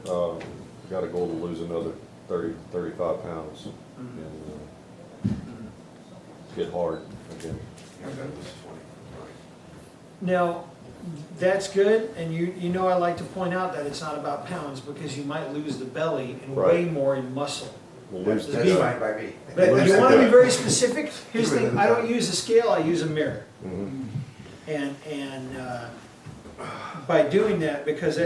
Got a goal to lose another 30, 35 pounds and get hard again. Now, that's good, and you know I like to point out that it's not about pounds, because you might lose the belly and way Right. more in muscle. We'll lose That's the fine gut. by me. But you want to be very specific. Here's the thing, I don't use a scale, I use a mirror. Mhm. And by doing that, because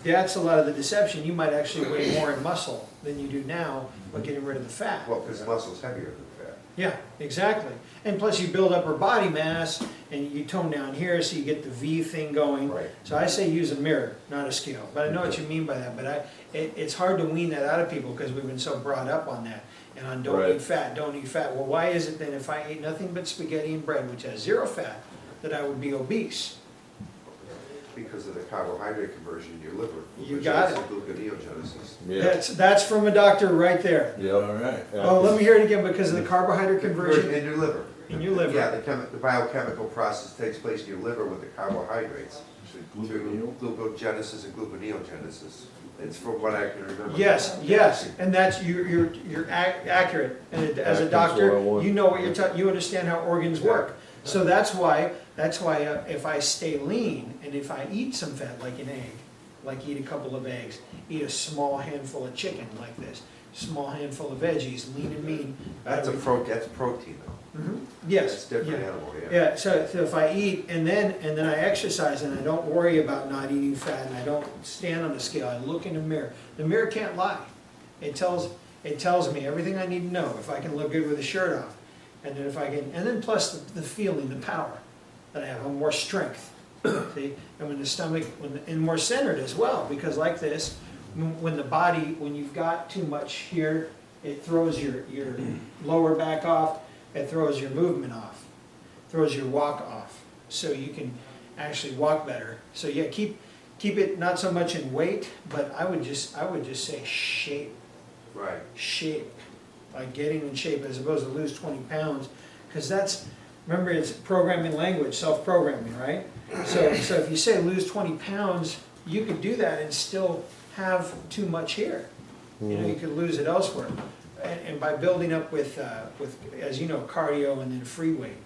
that's a lot of the deception, you might actually weigh more in muscle than you do now by getting rid of the fat. Well, because muscle's heavier than fat. Yeah, exactly. And plus you build up her body mass and you tone down here so you get the V thing going. Right. So I say use a mirror, not a scale. But I know what you mean by that. But it's hard to wean that out of people because we've been so brought up on that. And on don't Right. eat fat, don't eat fat. Well, why is it then if I ate nothing but spaghetti and bread, which has 0 fat, that I would be obese? Because of the carbohydrate conversion in your liver. You got it. Gluconeogenesis. Yeah. That's from a doctor right there. Yep. All right. Yeah, Oh, let me hear it again, because of the carbohydrate conversion In your liver. in your liver. Yeah, the biochemical process takes place in your liver with the carbohydrates. Gluconeal? Through glucogenesis and gluconeogenesis. It's from what I can remember. Yes, yes, and that's, you're accurate. And as a Accurate's what I doctor, want. you know what you understand how organs work. So that's why if I stay lean and if I eat some fat, like an egg, like eat a couple of eggs, eat a small handful of chicken like this, small handful of veggies, lean and mean. That's protein though. Mhm. Yes. That's different yeah. animal, yeah. Yeah, so if I eat and then I exercise and I don't worry about not eating fat and I don't stand on the scale, I look in the mirror. The mirror can't lie. It tells me everything I need to know. If I can look good with a shirt off, and then and then plus the feeling, the power that I have, more strength. See, and when the stomach, and more centered as well, because like this, when the body, when you've got too much here, it throws your lower back off. It throws your movement off, throws your walk off, so you can actually walk better. So yeah, keep it not so much in weight, but I would just say shape, Right. like getting in shape as opposed to lose 20 pounds, because remember it's programming language, self-programming, right? So if you say lose 20 pounds, you could do that and still have too much here. You know, you could lose it elsewhere. And by building up with, as you know, cardio and then free weight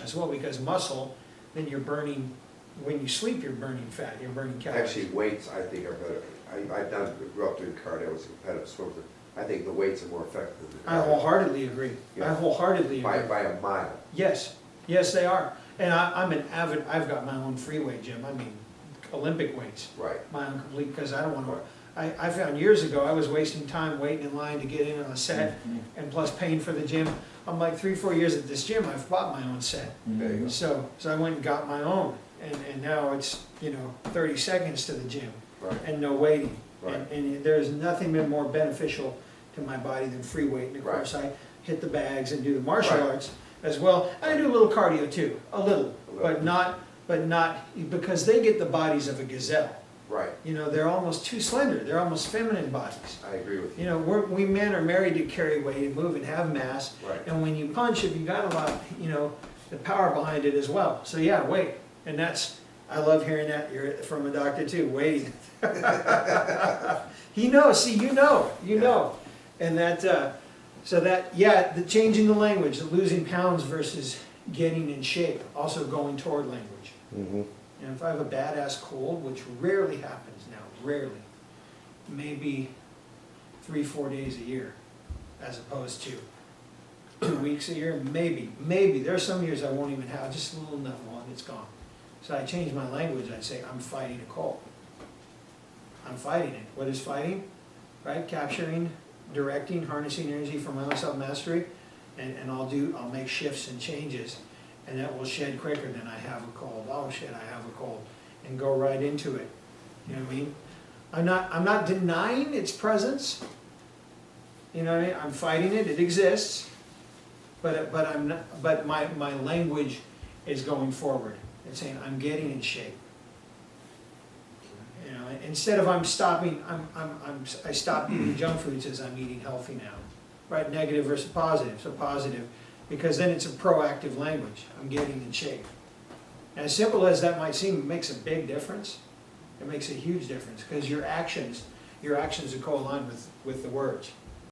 as well, because muscle, then you're burning, when you sleep, you're burning fat, you're burning calories. Actually, weights, I think, are better. Grew up doing cardio, I was a competitive swimmer. I think the weights are more effective than I wholeheartedly agree. Yeah. I wholeheartedly agree. by a mile. Yes, yes, they are. And I'm an avid, I've got my own free weight gym, I mean, Olympic weights. Right. My own complete, because I don't want to, I found years ago I was wasting time waiting in line to get in on a set, and plus paying for the gym. I'm like 3-4 years at this gym, I've bought my own set. There you go. So I went and got my own, and now it's, 30 seconds to the gym, Right. and no waiting. Right. And there's nothing been more beneficial to my body than free weight. And of Right. course, I hit the bags and do the martial Right. arts as well. And I do a little cardio too, a little, but not, because they get the bodies of a gazelle. Right. They're almost too slender, they're almost feminine bodies. I agree with you. We men are married to carry weight and move and have mass. Right. And when you punch, if you got a lot, the power behind it as well. So yeah, weight. And I love hearing that. You're from a doctor too, waiting. He knows, see, you know. And the changing the language, the losing pounds versus getting in shape, also going toward language. Mm-hmm. And if I have a badass cold, which rarely happens now, rarely, maybe 3-4 days a year, as opposed to 2 weeks a year, maybe. There are some years I won't even have, just a little enough one, it's gone. So I change my language, I'd say, I'm fighting a cold. I'm fighting it. What is fighting? Right? Capturing, directing, harnessing energy for my own self-mastery, and I'll make shifts and changes, and that will shed quicker than I have a cold. Oh shit, I have a cold, and go right into it. You know what I mean? I'm not denying its presence. You know what I mean? I'm fighting it. It exists, but my language is going forward. It's saying I'm getting in shape. Instead of I'm stopping, I stop eating junk foods as I'm eating healthy now, right? Negative versus positive. So positive, because then it's a proactive language. I'm getting in shape. And as simple as that might seem, it makes a big difference. It makes a huge difference because your actions your actions would co-align with the words.